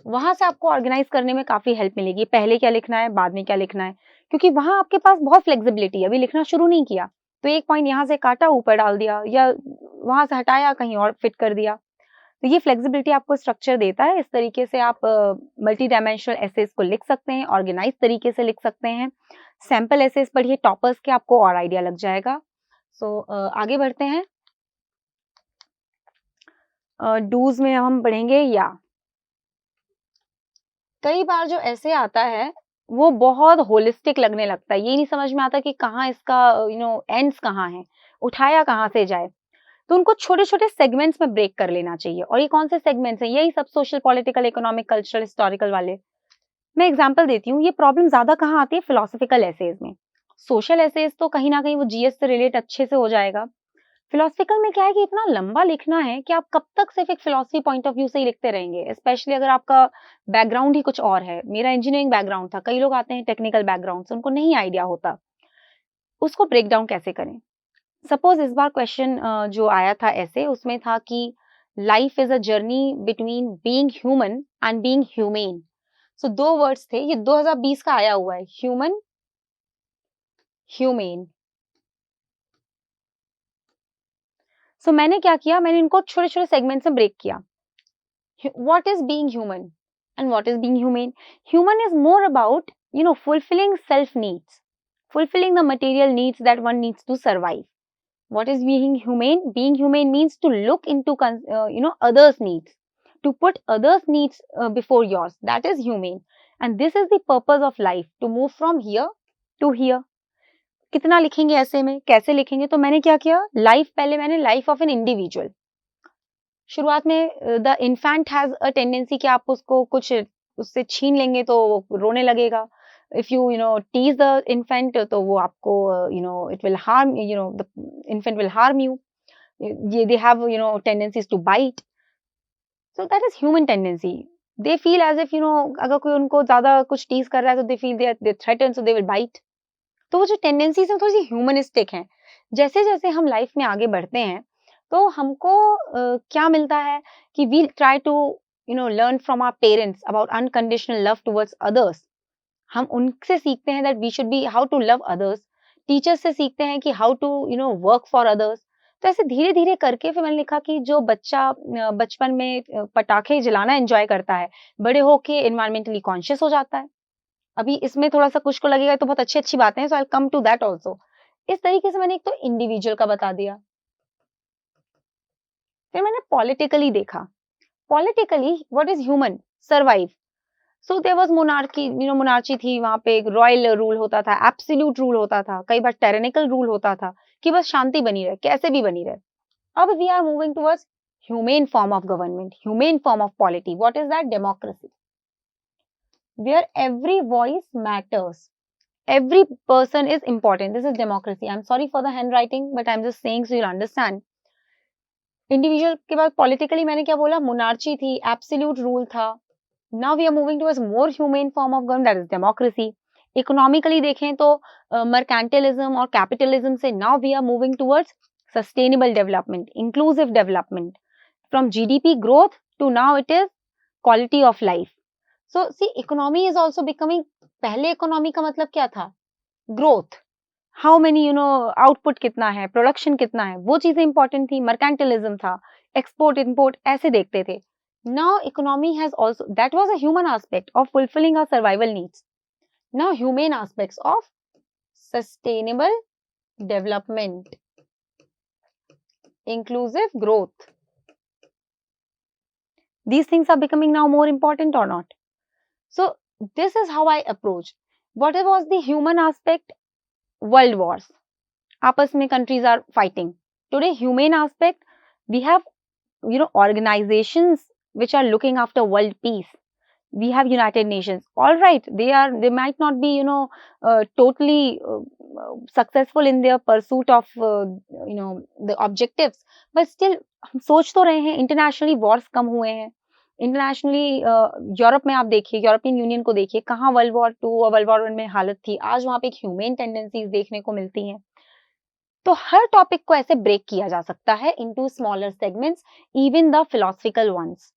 वहां से आपको ऑर्गेनाइज करने में काफी हेल्प मिलेगी. पहले क्या लिखना है, बाद में क्या लिखना है, क्योंकि वहां आपके पास बहुत फ्लेक्सिबिलिटी है. अभी लिखना शुरू नहीं किया तो एक पॉइंट यहाँ से काटा, ऊपर डाल दिया, या वहां से हटाया, कहीं और फिट कर दिया. तो ये फ्लेक्सिबिलिटी आपको स्ट्रक्चर देता है. इस तरीके से आप मल्टी डायमेंशनल एसेज को लिख सकते हैं, ऑर्गेनाइज तरीके से लिख सकते हैं. सैंपल एसेज पढ़िए टॉपर्स के, आपको और आइडिया लग जाएगा. सो आगे बढ़ते हैं. डूज में हम पढ़ेंगे या. कई बार जो ऐसे आता है वो बहुत होलिस्टिक लगने लगता है. ये नहीं समझ में आता कि कहाँ इसका एंड्स कहाँ है, उठाया कहाँ से जाए. तो उनको छोटे छोटे सेगमेंट्स में ब्रेक कर लेना चाहिए. और ये कौन से सेगमेंट्स हैं? यही सब social, political, economic, cultural, historical वाले. मैं एग्जांपल देती हूँ. ये प्रॉब्लम ज्यादा कहाँ आती है? फिलोसफिकल एसेज में. सोशल एसेज तो कहीं ना कहीं वो जीएस से रिलेट अच्छे से हो जाएगा. फिलोसफिकल में क्या है कि इतना लंबा लिखना है कि आप कब तक सिर्फ एक फिलोसफी पॉइंट ऑफ व्यू से ही लिखते रहेंगे, स्पेशली अगर आपका बैकग्राउंड ही कुछ और है. मेरा इंजीनियरिंग बैकग्राउंड था, कई लोग आते हैं टेक्निकल बैकग्राउंड से, उनको नहीं आइडिया होता. उसको ब्रेक डाउन कैसे करें? सपोज इस बार क्वेश्चन जो आया था ऐसे, उसमें था कि life is a journey between being human and being humane. So 2 words थे, ये 2020 का आया हुआ है, ह्यूमन, ह्यूमेन. सो मैंने क्या किया, मैंने इनको छोटे छोटे सेगमेंट्स में ब्रेक किया. What is being human and what is being humane? Human is more about fulfilling self needs, fulfilling the material needs that one needs to survive. What is being humane? Being humane means to look into others needs, to put others' needs before yours. That is humane. And this is the purpose of life, to move from here to here. कितना लिखेंगे ऐसे में, कैसे लिखेंगे? तो मैंने क्या किया, लाइफ पहले मैंने लाइफ ऑफ एन इंडिविजुअल। शुरुआत में the infant has a tendency कि आप उसको कुछ उससे छीन लेंगे तो वो रोने लगेगा। If you tease the infant तो वो आपको it will harm, the infant will harm you. they have tendencies to bite, so that is human tendency. They feel as if अगर कोई उनको ज्यादा कुछ टीज कर रहा है तो they feel they threatened, so they will bite. तो वो जो टेंडेंसीज है थोड़ी सी ह्यूमनिस्टिक हैं। जैसे जैसे हम लाइफ में आगे बढ़ते हैं तो हमको क्या मिलता है कि we try to learn from our parents about unconditional love towards others. हम उनसे सीखते हैं that we should be how to love others. Teachers से सीखते हैं कि how to work for others. तो ऐसे धीरे धीरे करके फिर मैंने लिखा कि जो बच्चा बचपन में पटाखे जलाना एंजॉय करता है, बड़े होके एनवायरमेंटली कॉन्शियस हो जाता है। अभी इसमें थोड़ा सा कुछ को लगेगा तो बहुत अच्छी अच्छी बातें हैं, सो आई कम टू दैट ऑल्सो। इस तरीके से मैंने एक तो इंडिविजुअल का बता दिया। फिर मैंने पॉलिटिकली देखा, politically what is human survive. So there was monarchy, monarchy थी, वहां पे एक रॉयल रूल होता था, एब्सोल्यूट रूल होता था, कई बार टेरेनिकल रूल होता था कि बस शांति बनी रहे, कैसे भी बनी रहे। अब we are moving towards humane form of government, humane form of polity. What is that? Democracy, where every voice matters, every person is important. This is democracy. I'm sorry for the handwriting, but I'm just saying so you'll understand. Individual के बाद politically मैंने क्या बोला, monarchy थी, absolute rule था। Now we are moving towards more humane form of government, that is democracy. Economically देखें तो mercantilism और कैपिटलिज्म से now we are moving towards sustainable development, inclusive development. From GDP growth to now it is quality of life. So see, economy is also becoming, पहले economy का मतलब क्या था? Growth, how many output कितना है, production कितना है, वो चीजें इंपॉर्टेंट थी। मर्केंटिलिज्म था, एक्सपोर्ट इंपोर्ट ऐसे देखते थे। Now economy has also, that was a human aspect of fulfilling our survival needs. Now human aspects of sustainable development, inclusive growth. These things are becoming now more important or not? So this is how I approach. What was the human aspect? World wars. Apas mein countries are fighting. Today, human aspect, we have organizations which are looking after world peace. We have United Nations. All right, they might not be totally successful in their pursuit of the objectives, but still हम सोच तो रहे हैं। Internationally Wars कम हुए हैं। Internationally Europe में आप देखिए, यूरोपियन यूनियन को देखिए, कहाँ वर्ल्ड वॉर 2 और वर्ल्ड वॉर 1 में हालत थी, आज वहां पे एक ह्यूमेन टेंडेंसीज देखने को मिलती हैं। तो हर टॉपिक को ऐसे ब्रेक किया जा सकता है into smaller segments, even the philosophical ones.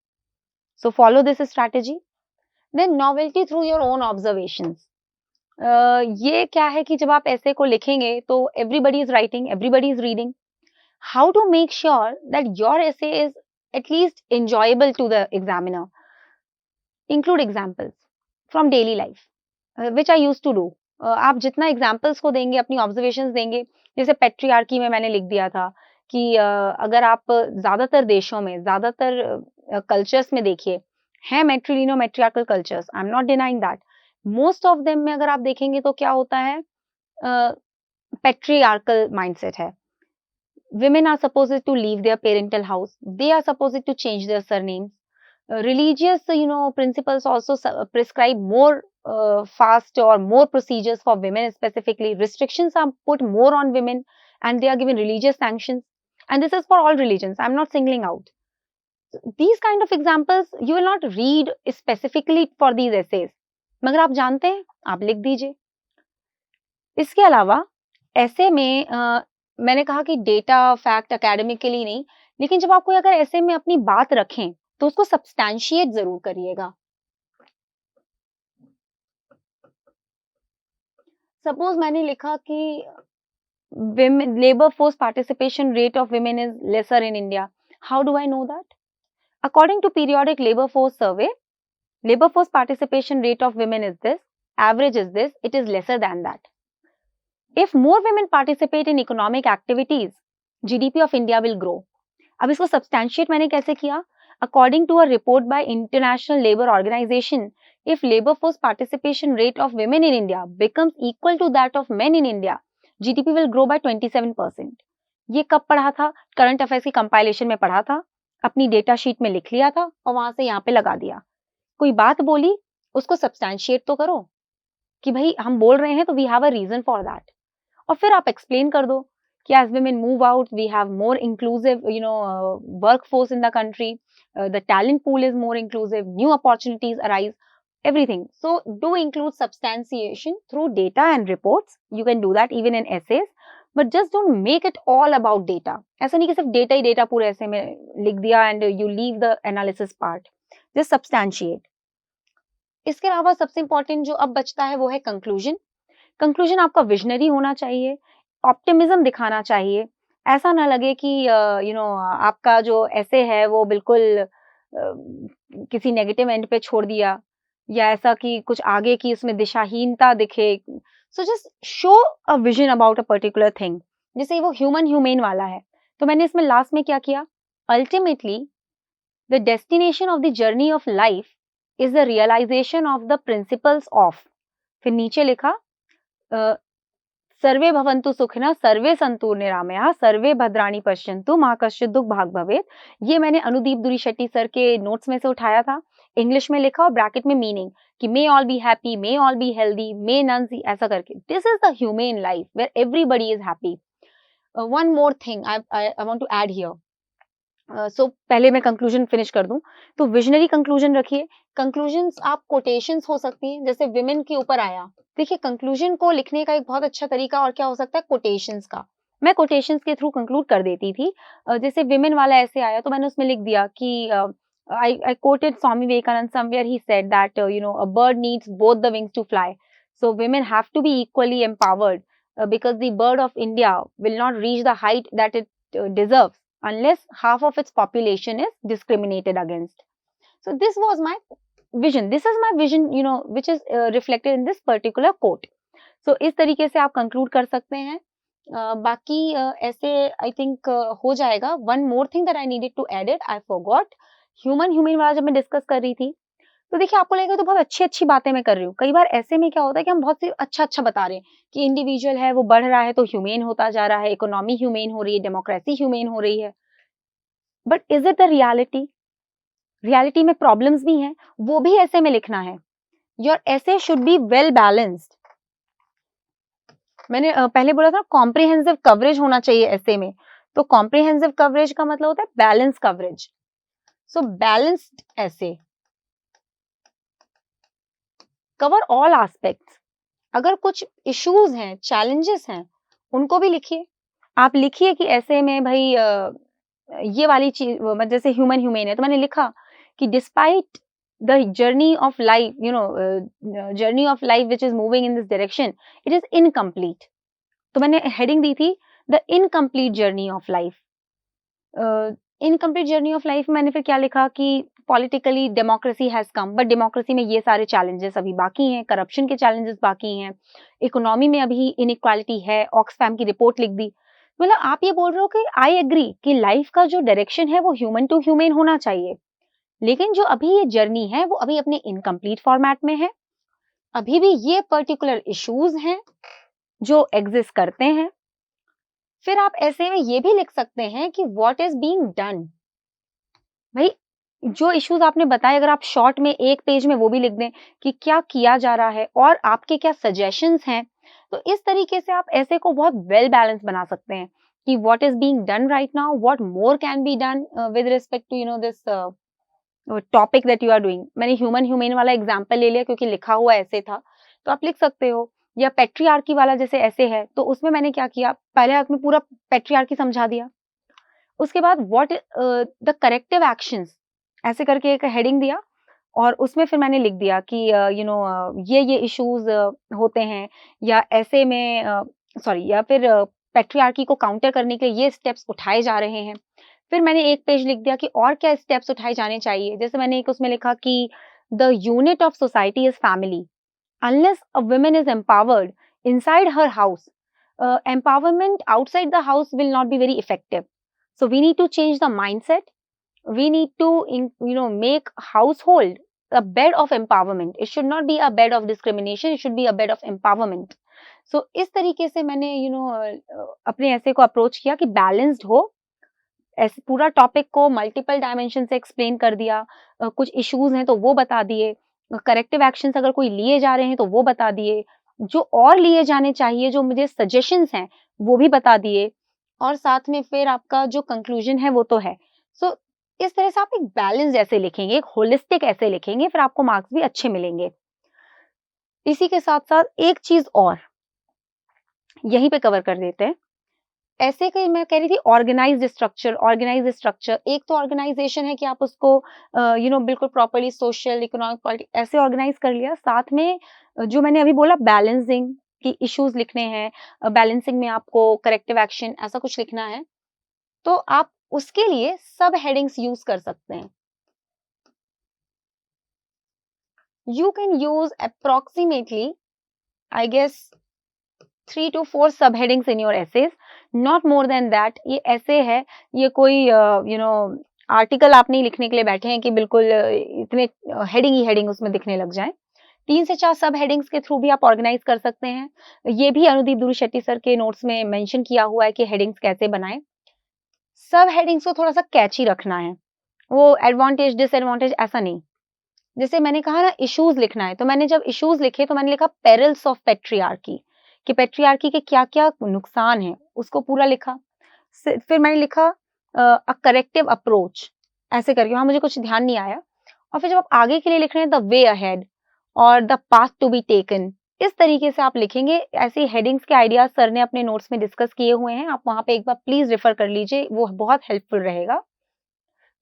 So follow this strategy. Then novelty through your own observations. ये क्या है कि जब आप ऐसे को लिखेंगे तो everybody is writing, everybody is reading. How to make sure that your essay is at least enjoyable to the examiner? Include examples from daily life, which I used to do. आप जितना examples को देंगे, अपनी observations देंगे, जैसे patriarchy में मैंने लिख दिया था कि अगर आप ज्यादातर देशों में, ज्यादातर कल्चर्स में देखिए, हैं matrilineal matriarchal cultures, I am not denying that. Most of them में अगर आप देखेंगे तो क्या होता है, पेट्रियार्कल माइंडसेट है। Women are supposed to leave their parental house. They are supposed to change their surnames. Religious, principles also prescribe more fast or more procedures for women specifically. Restrictions are put more on women and they are given religious sanctions. And this is for all religions. I'm not singling out. These kind of examples, you will not read specifically for these essays. मगर आप जानते हैं, आप लिख दीजिए। इसके अलावा ऐसे में मैंने कहा कि डेटा फैक्ट एकेडमिकली नहीं, लेकिन जब आप कोई अगर ऐसे में अपनी बात रखें तो उसको सब्सटैंशिएट जरूर करिएगा। सपोज मैंने लिखा कि labour force participation rate of women is lesser in India. How do I know that? According to periodic labour force survey, labour force participation rate of women is this, average is this, it is lesser than that. If more women participate in economic activities, GDP of India will grow. अब इसको substantiate मैंने कैसे किया? According to a report by International Labour Organization, if labor force participation rate of women in India becomes equal to that of men in India, GDP will grow by 27%. ये कब पढ़ा था? Current affairs की compilation में पढ़ा था, अपनी data sheet में लिख लिया था और वहां से यहाँ पे लगा दिया। कोई बात बोली, उसको सब्सटैंशिएट तो करो कि भाई हम बोल रहे हैं तो we have a reason for that, और फिर आप एक्सप्लेन कर दो कि as women move out we have more inclusive workforce in the country, the talent pool is more inclusive, new opportunities arise, everything. So do include substantiation through data and reports. You can do that even in essays, but just don't make it all about data. ऐसा नहीं कि सिर्फ data ही data पूरे ऐसे में लिख दिया and you leave the analysis part. Just substantiate. इसके अलावा सबसे इंपॉर्टेंट जो अब बचता है वो है कंक्लूजन। कंक्लूजन आपका विजनरी होना चाहिए, ऑप्टिमिज्म दिखाना चाहिए। ऐसा ना लगे कि आपका जो ऐसे है वो बिल्कुल किसी नेगेटिव एंड पे छोड़ दिया, या ऐसा कि कुछ आगे की उसमें दिशाहीनता दिखे। So just show a vision about a particular thing, जैसे वो ह्यूमन वाला है तो मैंने इसमें लास्ट में क्या किया, ultimately the destination of the journey of life is the realisation of the principles of, फिर नीचे लिखा सर्वे भवन्तु सुखिनः सर्वे सन्तु निरामयाः सर्वे भद्राणि पश्यन्तु मा कश्चित् दुःख भाग् भवेत्। ये मैंने अनुदीप दुरी शेट्टी सर के नोट्स में से उठाया था, इंग्लिश में लिखा और ब्रैकेट में मीनिंग कि may all be happy, may all be healthy, may none see, ऐसा करके। This is the human life where everybody is happy. One more thing I want to add here. So पहले मैं conclusion finish कर दूं, तो visionary conclusion रखिए। Conclusions आप quotations हो सकती हैं, जैसे विमेन के ऊपर आया, देखिए कंक्लूजन को लिखने का एक बहुत अच्छा तरीका और क्या हो सकता है, कोटेशंस का। मैं कोटेशंस के थ्रू कंक्लूड कर देती थी। जैसे विमेन वाला ऐसे आया तो मैंने उसमें लिख दिया कि I quoted Swami Vivekanand somewhere. He said that a bird needs both the wings to fly. So women have to be equally empowered because the bird of India will not reach the height that it deserves unless half of its population is discriminated against. So this was my vision. This is my vision, which is reflected in this particular quote. So इस तरीके से आप conclude कर सकते हैं। बाकी ऐसे I think हो जाएगा। One more thing that I needed to add it, I forgot. Human वाला जब मैं डिस्कस कर रही थी तो देखिए आपको लगेगा तो बहुत अच्छी बातें मैं कर रही हूँ। कई बार ऐसे में क्या होता है कि हम बहुत सी अच्छा बता रहे हैं कि इंडिविजुअल है वो बढ़ रहा है तो ह्यूमेन होता जा रहा है, इकोनॉमी ह्यूमेन हो रही है, डेमोक्रेसी ह्यूमेन हो रही है, but is it the reality? Reality में प्रॉब्लम्स भी हैं, वो भी ऐसे में लिखना है। योर ऐसे शुड बी वेल बैलेंस्ड। मैंने पहले बोला था कॉम्प्रिहेंसिव कवरेज होना चाहिए ऐसे में, तो कॉम्प्रिहेंसिव कवरेज का मतलब होता है balance coverage. So balanced essay, cover all aspects. अगर कुछ issues हैं, challenges हैं, उनको भी लिखिए। आप लिखिए कि ऐसे में भाई ये वाली चीज, जैसे ह्यूमन है तो मैंने लिखा कि despite the journey of life, journey of life which is moving in this direction, it is incomplete. तो मैंने हेडिंग दी थी the incomplete journey of life. Incomplete journey of life मैंने फिर क्या लिखा कि politically democracy has come, but democracy में ये सारे चैलेंजेस अभी बाकी हैं, करप्शन के चैलेंजेस बाकी हैं, इकोनॉमी में अभी इनइक्वालिटी है, ऑक्सफैम की रिपोर्ट लिख दी। मतलब आप ये बोल रहे हो कि आई एग्री कि लाइफ का जो डायरेक्शन है वो ह्यूमन टू ह्यूमन होना चाहिए, लेकिन जो अभी ये जर्नी है वो अभी अपने इनकम्प्लीट फॉर्मेट में है, अभी भी ये पर्टिकुलर इश्यूज हैं जो एग्जिस्ट करते हैं। फिर आप ऐसे में ये भी लिख सकते हैं कि व्हाट इज बीइंग डन। भाई जो इश्यूज आपने बताए अगर आप शॉर्ट में एक पेज में वो भी लिख दें कि क्या किया जा रहा है और आपके क्या सजेशंस हैं, तो इस तरीके से आप ऐसे को बहुत वेल बैलेंस बना सकते हैं कि what is being done right now, what more can be done with respect to this topic that you are doing. मैंने ह्यूमन वाला एग्जाम्पल ले लिया क्योंकि लिखा हुआ ऐसे था, तो आप लिख सकते हो। या पेट्रियार्की वाला जैसे ऐसे है तो उसमें मैंने क्या किया, पहले आपने पूरा पेट्रियार्की समझा दिया, उसके बाद व्हाट द करेक्टिव एक्शंस ऐसे करके एक हेडिंग दिया और उसमें फिर मैंने लिख दिया कि ये इश्यूज होते हैं, या ऐसे में या फिर पेट्रियार्की को काउंटर करने के लिए ये स्टेप्स उठाए जा रहे हैं। फिर मैंने एक पेज लिख दिया कि और क्या स्टेप्स उठाए जाने चाहिए। जैसे मैंने एक उसमें लिखा कि the unit of society is family, unless a woman is empowered inside her house, empowerment outside the house will not be very effective. So we need to change the mindset. we need to make household a bed of empowerment. It should not be a bed of discrimination, it should be a bed of empowerment. So इस तरीके से मैंने अपने ऐसे को approach किया कि balanced हो, ऐसे पूरा टॉपिक को मल्टीपल डायमेंशन से एक्सप्लेन कर दिया, कुछ इश्यूज हैं तो वो बता दिए, करेक्टिव एक्शंस अगर कोई लिए जा रहे हैं तो वो बता दिए, जो और लिए जाने चाहिए, जो मुझे सजेशंस हैं वो भी बता दिए, और साथ में फिर आपका जो कंक्लूजन है वो तो है। सो इस तरह से आप एक बैलेंस ऐसे लिखेंगे, एक होलिस्टिक ऐसे लिखेंगे, फिर आपको मार्क्स भी अच्छे मिलेंगे। इसी के साथ साथ एक चीज और यहीं पे कवर कर देते हैं। ऐसे कि मैं कह रही थी ऑर्गेनाइज्ड स्ट्रक्चर। एक तो ऑर्गेनाइजेशन है कि आप उसको बिल्कुल प्रॉपर्ली सोशल, इकोनॉमिक, पॉलिटिक्स ऐसे ऑर्गेनाइज कर लिया। साथ में जो मैंने अभी बोला बैलेंसिंग की इश्यूज लिखने हैं, बैलेंसिंग में आपको करेक्टिव एक्शन ऐसा कुछ लिखना है, तो आप उसके लिए सब हेडिंग्स यूज कर सकते हैं। You can use approximately I guess 3 to 4 subheadings in your essays, not more than that। ये ऐसे है, ये कोई आर्टिकल आप नहीं लिखने के लिए बैठे हैं कि बिल्कुल इतने हेडिंग ही हेडिंग उसमें दिखने लग जाए। 3 से 4 सब हेडिंग्स के थ्रू भी आप ऑर्गेनाइज कर सकते हैं। ये भी अनुदीप दुरी शेट्टी सर के नोट्स में मेंशन किया हुआ है कि हेडिंग्स कैसे बनाएं। सब हेडिंग्स को थोड़ा सा कैची रखना है, वो एडवांटेज डिसएडवांटेज ऐसा नहीं। जैसे मैंने कहा ना इश्यूज लिखना है, तो मैंने जब इश्यूज लिखे तो मैंने लिखा पेरिल्स ऑफ पेट्रियार्की, कि पेट्रियार्की के क्या क्या नुकसान है, उसको पूरा लिखा। फिर मैंने लिखा अ करेक्टिव अप्रोच, ऐसे करके वहां मुझे कुछ ध्यान नहीं आया। और फिर जब आप आगे के लिए लिख रहे हैं द वे अहेड और the path to be taken, इस तरीके से आप लिखेंगे। ऐसे हेडिंग्स के आइडियाज सर ने अपने नोट्स में डिस्कस किए हुए हैं, आप वहां पे एक बार प्लीज रेफर कर लीजिए, वो बहुत हेल्पफुल रहेगा।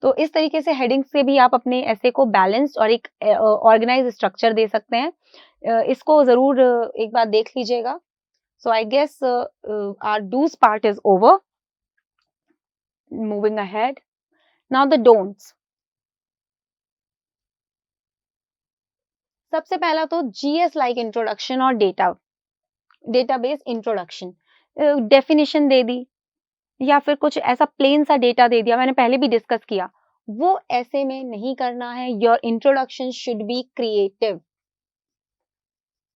तो इस तरीके से हेडिंग से भी आप अपने ऐसे को बैलेंस्ड और एक ऑर्गेनाइज स्ट्रक्चर दे सकते हैं। इसको जरूर एक बार देख लीजिएगा। So I guess our dos part is over. Moving ahead, now the don'ts. सबसे पहला तो जीएस लाइक इंट्रोडक्शन और डेटाबेस इंट्रोडक्शन, डेफिनेशन दे दी या फिर कुछ ऐसा प्लेन सा डेटा दे दिया, मैंने पहले भी डिस्कस किया, वो ऐसे में नहीं करना है। Your introduction should be creative.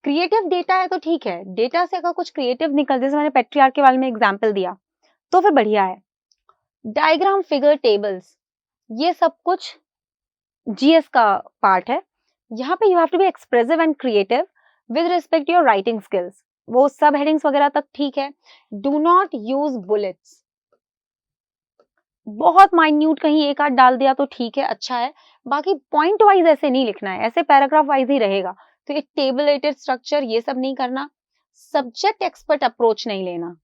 Creative data है तो ठीक है, डेटा से अगर कुछ क्रिएटिव निकल, जैसे मैंने पेट्रियार्क के बारे में एग्जांपल दिया, तो फिर बढ़िया है। डायग्राम, फिगर, टेबल्स, ये सब कुछ जीएस का पार्ट है। यहाँ पे you have to be expressive and creative with respect to your writing skills. वो सब हेडिंग्स वगैरह तक ठीक है। Do not use bullets. बहुत माइन्यूट कहीं एक आध डाल दिया तो ठीक है, अच्छा है, बाकी पॉइंट वाइज ऐसे नहीं लिखना है, ऐसे पैराग्राफ वाइज ही रहेगा। तो ये टेबलेटेड स्ट्रक्चर ये सब नहीं करना। सब्जेक्ट एक्सपर्ट अप्रोच नहीं लेना।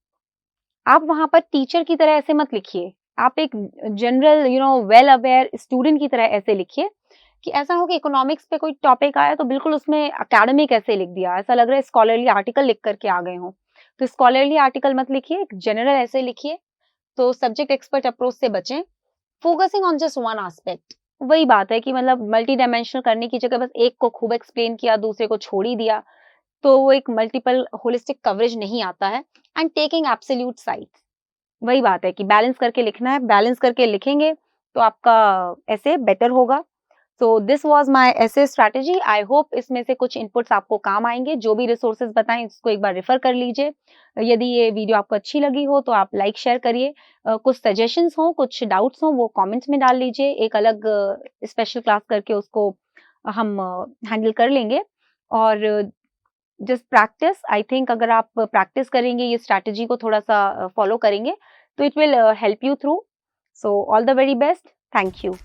आप वहां पर टीचर की तरह ऐसे मत लिखिए, आप एक जनरल वेल अवेयर स्टूडेंट की तरह ऐसे लिखिए कि ऐसा हो कि इकोनॉमिक्स पे कोई टॉपिक आया तो बिल्कुल उसमें एकेडमिक ऐसे लिख दिया, ऐसा लग रहा है स्कॉलरली आर्टिकल लिख करके आ गए हो। तो स्कॉलरली आर्टिकल मत लिखिए, एक जनरल ऐसे लिखिए। तो सब्जेक्ट एक्सपर्ट अप्रोच से बचें। Focusing on just one aspect, वही बात है कि मतलब मल्टी डायमेंशनल करने की जगह बस एक को खूब एक्सप्लेन किया, दूसरे को छोड़ ही दिया, तो वो एक मल्टीपल होलिस्टिक कवरेज नहीं आता है। एंड टेकिंग एब्सोल्यूट साइड्स, वही बात है कि बैलेंस करके लिखना है, बैलेंस करके लिखेंगे तो आपका ऐसे बेटर होगा। So this was my essay strategy. I hope इसमें से कुछ इनपुट्स आपको काम आएंगे। जो भी रिसोर्सेज बताएं उसको एक बार रेफर कर लीजिए। यदि ये वीडियो आपको अच्छी लगी हो तो आप लाइक शेयर करिए। कुछ सजेशंस हो, कुछ डाउट्स हो, वो कमेंट्स में डाल लीजिए। एक अलग स्पेशल क्लास करके उसको हम हैंडल कर लेंगे। और जस्ट प्रैक्टिस, आई थिंक अगर आप प्रैक्टिस करेंगे, ये स्ट्रैटेजी को थोड़ा सा फॉलो करेंगे, तो it will help you through. So all the very best, thank you.